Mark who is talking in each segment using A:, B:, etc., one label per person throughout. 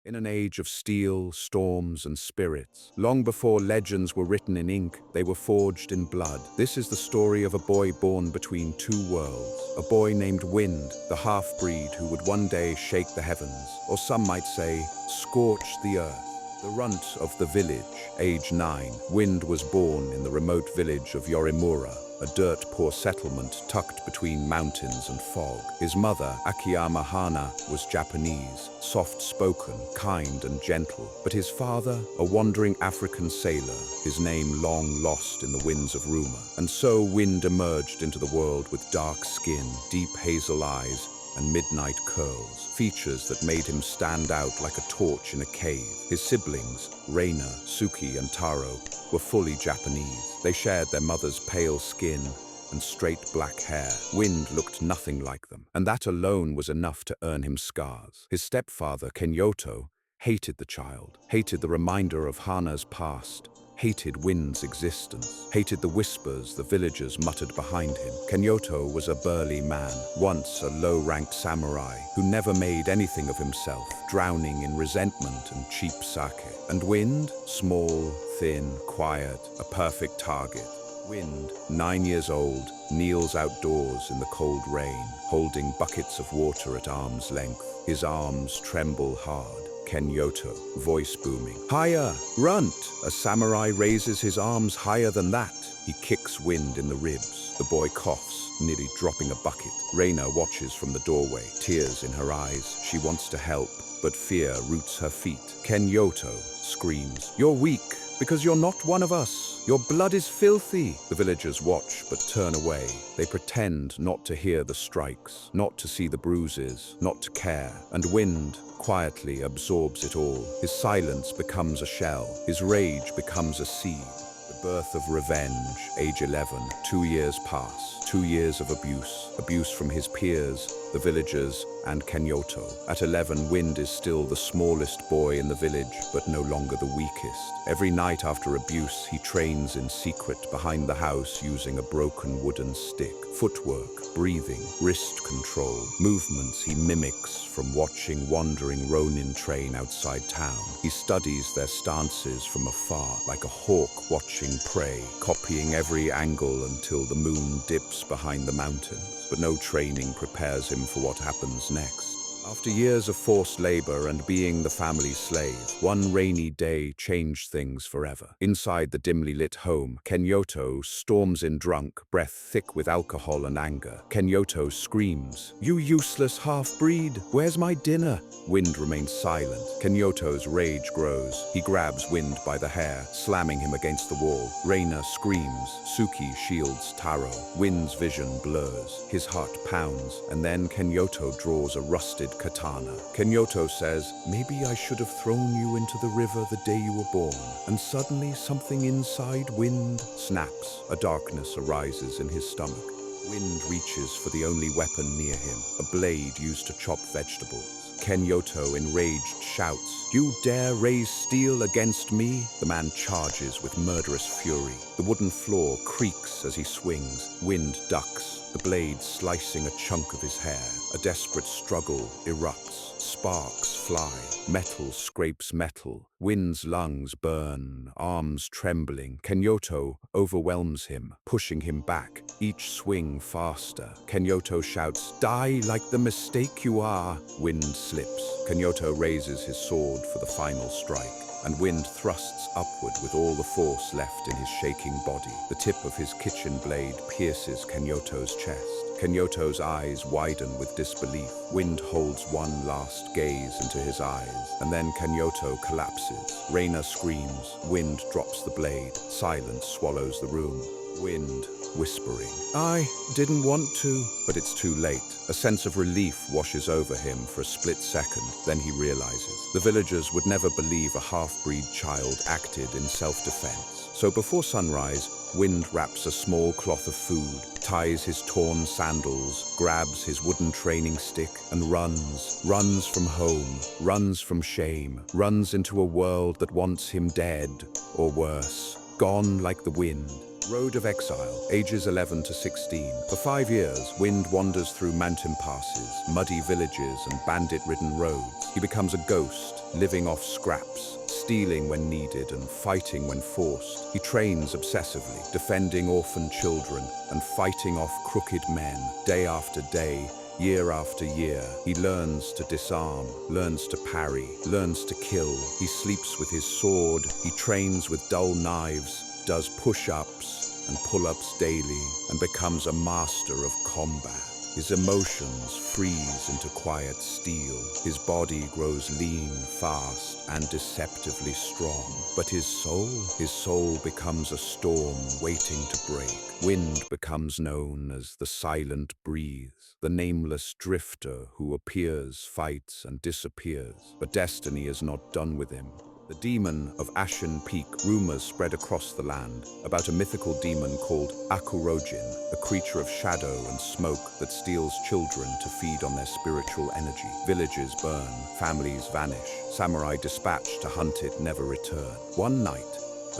A: In an age of steel, storms, and spirits, long before legends were written in ink, they were forged in blood. This is the story of a boy born between two worlds. A boy named Wind, the half-breed who would one day shake the heavens, or some might say, scorch the earth. The runt of the village, age 9, Wind was born in the remote village of Yorimura, a dirt-poor settlement tucked between mountains and fog. His mother, Akiyama Hana, was Japanese, soft-spoken, kind and gentle. But his father, a wandering African sailor, his name long lost in the winds of rumor. And so Wind emerged into the world with dark skin, deep hazel eyes, and midnight curls, features that made him stand out like a torch in a cave. His siblings, Reina, Suki, and Taro, were fully Japanese. They shared their mother's pale skin and straight black hair. Wind looked nothing like them, and that alone was enough to earn him scars. His stepfather, Kenyoto, hated the child, hated the reminder of Hana's past, hated Wind's existence, hated the whispers the villagers muttered behind him. Kenyoto was a burly man, once a low-ranked samurai who never made anything of himself, drowning in resentment and cheap sake. And Wind, small, thin, quiet, a perfect target. Wind, 9 years old, kneels outdoors in the cold rain, holding buckets of water at arm's length. His arms tremble hard. Kenyoto, voice booming. Higher! Runt! A samurai raises his arms higher than that. He kicks Wind in the ribs. The boy coughs, nearly dropping a bucket. Reina watches from the doorway, tears in her eyes. She wants to help, but fear roots her feet. Kenyoto screams, "You're weak, because you're not one of us. Your blood is filthy." The villagers watch but turn away. They pretend not to hear the strikes, not to see the bruises, not to care. And Wind quietly absorbs it all. His silence becomes a shell. His rage becomes a seed. The birth of revenge, age 11, 2 years pass. 2 years of abuse from his peers, the villagers, and Kenyoto. At 11, Wind is still the smallest boy in the village, but no longer the weakest. Every night after abuse, he trains in secret behind the house using a broken wooden stick. Footwork, breathing, wrist control, movements he mimics from watching wandering Ronin train outside town. He studies their stances from afar, like a hawk watching prey, copying every angle until the moon dips behind the mountains. But no training prepares him for what happens next. After years of forced labor and being the family's slave, one rainy day changed things forever. Inside the dimly lit home, Kenyoto storms in drunk, breath thick with alcohol and anger. Kenyoto screams, "You useless half-breed! Where's my dinner?" Wind remains silent. Kenyoto's rage grows. He grabs Wind by the hair, slamming him against the wall. Reina screams. Suki shields Taro. Wind's vision blurs. His heart pounds, and then Kenyoto draws a rusted katana. Kenyoto says, "Maybe I should have thrown you into the river the day you were born." And suddenly something inside Wind snaps. A darkness arises in his stomach. Wind reaches for the only weapon near him, a blade used to chop vegetables. Kenyoto, enraged, shouts, "You dare raise steel against me?" The man charges with murderous fury. The wooden floor creaks as he swings. Wind ducks, the blade slicing a chunk of his hair. A desperate struggle erupts. Sparks fly. Metal scrapes metal. Wind's lungs burn, arms trembling. Kenyoto overwhelms him, pushing him back, each swing faster. Kenyoto shouts, "Die like the mistake you are." Wind slips. Kenyoto raises his sword for the final strike, and Wind thrusts upward with all the force left in his shaking body. The tip of his kitchen blade pierces Kenyoto's chest. Kenyoto's eyes widen with disbelief. Wind holds one last gaze into his eyes, and then Kenyoto collapses. Reina screams. Wind drops the blade. Silence swallows the room. Wind whispering, "I didn't want to," but it's too late. A sense of relief washes over him for a split second, then he realizes. The villagers would never believe a half-breed child acted in self-defense. So before sunrise, Wind wraps a small cloth of food, ties his torn sandals, grabs his wooden training stick, and runs. Runs from home, runs from shame, runs into a world that wants him dead, or worse. gone like the wind. Road of Exile, ages 11 to 16. For 5 years, Wind wanders through mountain passes, muddy villages, and bandit-ridden roads. He becomes a ghost, living off scraps, stealing when needed and fighting when forced. He trains obsessively, defending orphan children and fighting off crooked men. Day after day, year after year, he learns to disarm, learns to parry, learns to kill. He sleeps with his sword, he trains with dull knives, does push-ups and pull-ups daily, and becomes a master of combat. His emotions freeze into quiet steel. His body grows lean, fast, and deceptively strong. But his soul becomes a storm waiting to break. Wind becomes known as the silent breeze, the nameless drifter who appears, fights, and disappears. But destiny is not done with him. The demon of Ashen Peak. Rumors spread across the land about a mythical demon called Akurojin, a creature of shadow and smoke that steals children to feed on their spiritual energy. Villages burn, families vanish, samurai dispatched to hunt it never return. One night,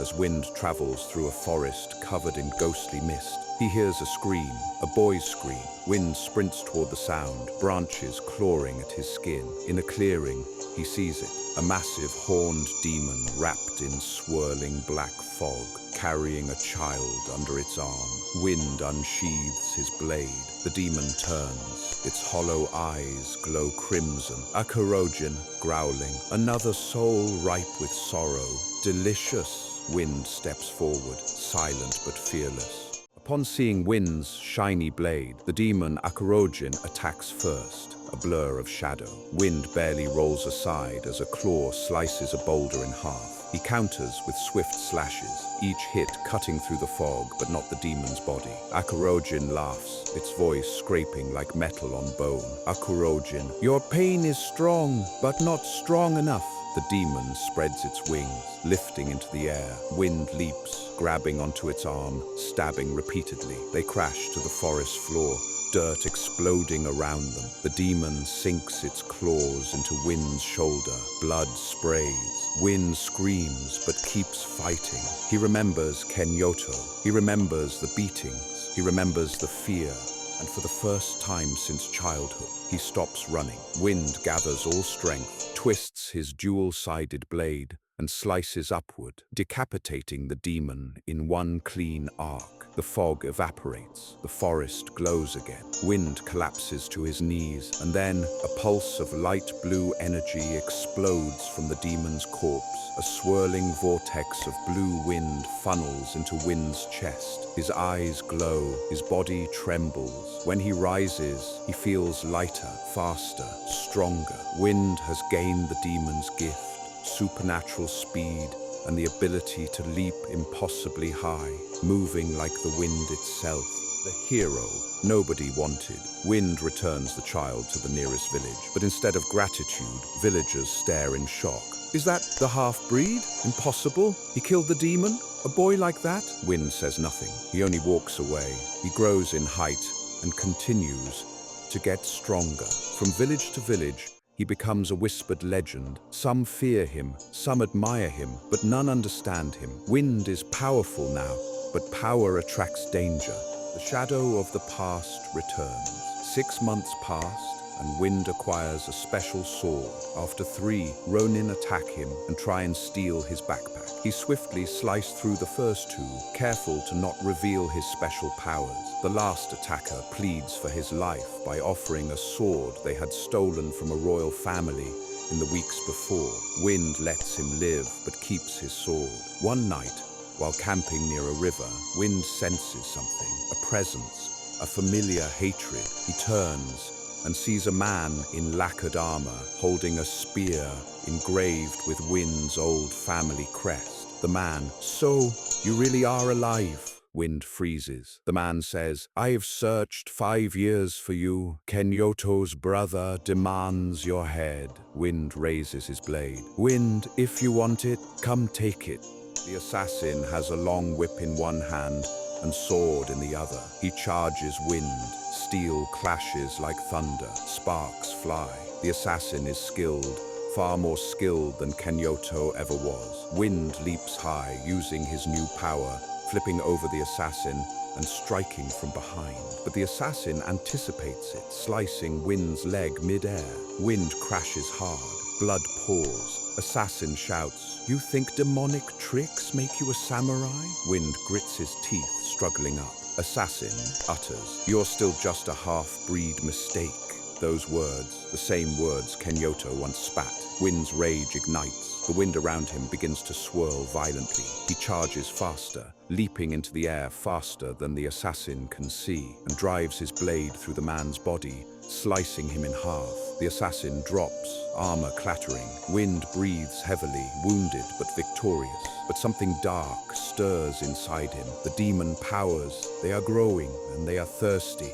A: as Wind travels through a forest covered in ghostly mist, he hears a scream, a boy's scream. Wind sprints toward the sound, branches clawing at his skin. In a clearing, he sees it, a massive horned demon wrapped in swirling black fog, carrying a child under its arm. Wind unsheathes his blade. The demon turns. Its hollow eyes glow crimson. Akurojin, growling, another soul ripe with sorrow. Delicious. Wind steps forward, silent but fearless. Upon seeing Wind's shiny blade, the demon Akurojin attacks first, a blur of shadow. Wind barely rolls aside as a claw slices a boulder in half. He counters with swift slashes, each hit cutting through the fog but not the demon's body. Akurojin laughs, its voice scraping like metal on bone. Akurojin, your pain is strong, but not strong enough. The demon spreads its wings, lifting into the air. Wind leaps, grabbing onto its arm, stabbing repeatedly. They crash to the forest floor, dirt exploding around them. The demon sinks its claws into Wind's shoulder. Blood sprays. Wind screams but keeps fighting. He remembers Kenyoto. He remembers the beatings. He remembers the fear. And for the first time since childhood, he stops running. Wind gathers all strength, twists his dual-sided blade, and slices upward, decapitating the demon in one clean arc. The fog evaporates, the forest glows again. Wind collapses to his knees, and then a pulse of light blue energy explodes from the demon's corpse. A swirling vortex of blue wind funnels into Wind's chest. His eyes glow, his body trembles. When he rises, he feels lighter, faster, stronger. Wind has gained the demon's gift, supernatural speed, and the ability to leap impossibly high, moving like the wind itself. The hero nobody wanted. Wind returns the child to the nearest village, but instead of gratitude, villagers stare in shock. Is that the half-breed? Impossible? He killed the demon? A boy like that? Wind says nothing. He only walks away. He grows in height and continues to get stronger. From village to village, he becomes a whispered legend. Some fear him, some admire him, but none understand him. Wind is powerful now, but power attracts danger. The shadow of the past returns. 6 months pass, and Wind acquires a special sword. After 3, Ronin attack him and try and steal his backpack. He swiftly sliced through the first 2, careful to not reveal his special powers. The last attacker pleads for his life by offering a sword they had stolen from a royal family in the weeks before. Wind lets him live, but keeps his sword. One night, while camping near a river, Wind senses something, a presence, a familiar hatred. He turns and sees a man in lacquered armor holding a spear engraved with Wind's old family crest. The man, "So, you really are alive?" Wind freezes. The man says, "I've searched 5 years for you. Kenyoto's brother demands your head." Wind raises his blade. "Wind, if you want it, come take it." The assassin has a long whip in one hand and sword in the other. He charges Wind. Steel clashes like thunder. Sparks fly. The assassin is skilled, far more skilled than Kenyoto ever was. Wind leaps high, using his new power, flipping over the assassin and striking from behind. But the assassin anticipates it, slicing Wind's leg mid-air. Wind crashes hard, blood pours. Assassin shouts, "You think demonic tricks make you a samurai?" Wind grits his teeth, struggling up. Assassin utters, "You're still just a half-breed mistake." Those words, the same words Kenyoto once spat. Wind's rage ignites. The wind around him begins to swirl violently. He charges faster, leaping into the air faster than the assassin can see, and drives his blade through the man's body, slicing him in half. The assassin drops, armor clattering. Wind breathes heavily, wounded but victorious. But something dark stirs inside him. The demon powers, they are growing and they are thirsty.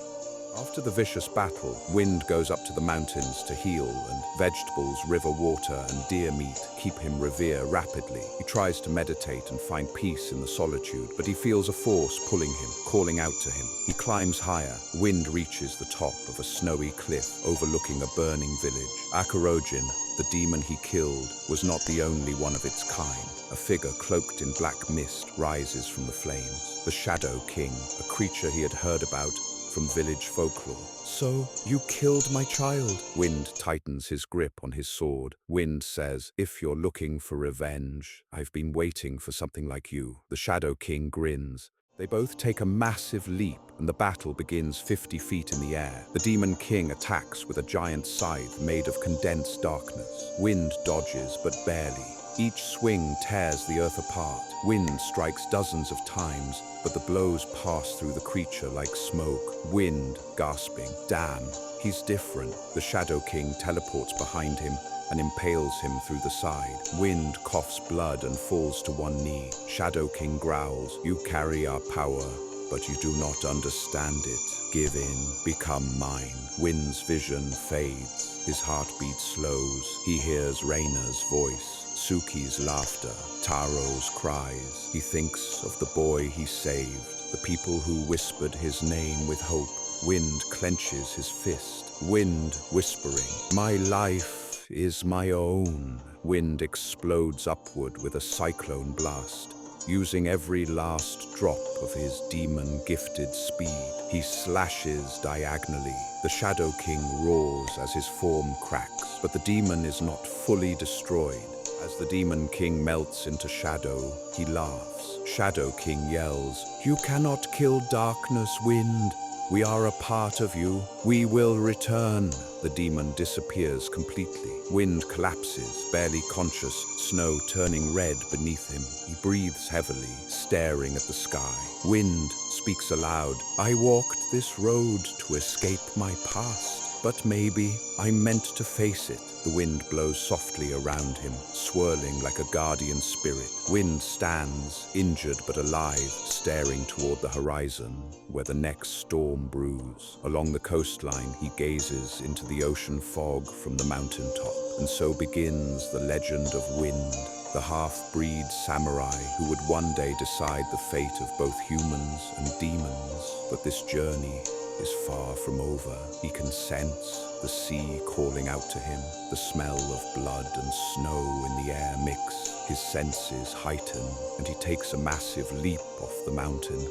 A: After the vicious battle, Wind goes up to the mountains to heal, and vegetables, river water, and deer meat keep him revere rapidly. He tries to meditate and find peace in the solitude, but he feels a force pulling him, calling out to him. He climbs higher. Wind reaches the top of a snowy cliff overlooking a burning village. Akurojin, the demon he killed, was not the only one of its kind. A figure cloaked in black mist rises from the flames. The Shadow King, a creature he had heard about from village folklore. "So, you killed my child?" Wind tightens his grip on his sword. Wind says, "If you're looking for revenge, I've been waiting for something like you." The Shadow King grins. They both take a massive leap, and the battle begins 50 feet in the air. The Demon King attacks with a giant scythe made of condensed darkness. Wind dodges, but barely. Each swing tears the earth apart. Wind strikes dozens of times, but the blows pass through the creature like smoke. Wind, gasping, "Damn, he's different." The Shadow King teleports behind him and impales him through the side. Wind coughs blood and falls to one knee. Shadow King growls, "You carry our power, but you do not understand it. Give in, become mine." Wind's vision fades. His heartbeat slows. He hears Reina's voice, Suki's laughter, Taro's cries. He thinks of the boy he saved, the people who whispered his name with hope. Wind clenches his fist. Wind whispering, "My life is my own." Wind explodes upward with a cyclone blast, using every last drop of his demon-gifted speed. He slashes diagonally. The Shadow King roars as his form cracks, but the demon is not fully destroyed. As the Demon King melts into shadow, he laughs. Shadow King yells, "You cannot kill darkness, Wind. We are a part of you. We will return." The demon disappears completely. Wind collapses, barely conscious, snow turning red beneath him. He breathes heavily, staring at the sky. Wind speaks aloud, "I walked this road to escape my past, but maybe I meant to face it." The wind blows softly around him, swirling like a guardian spirit. Wind stands, injured but alive, staring toward the horizon, where the next storm brews. Along the coastline, he gazes into the ocean fog from the mountaintop. And so begins the legend of Wind, the half-breed samurai who would one day decide the fate of both humans and demons. But this journey is far from over. He can sense the sea calling out to him. The smell of blood and snow in the air mix. His senses heighten, and he takes a massive leap off the mountain.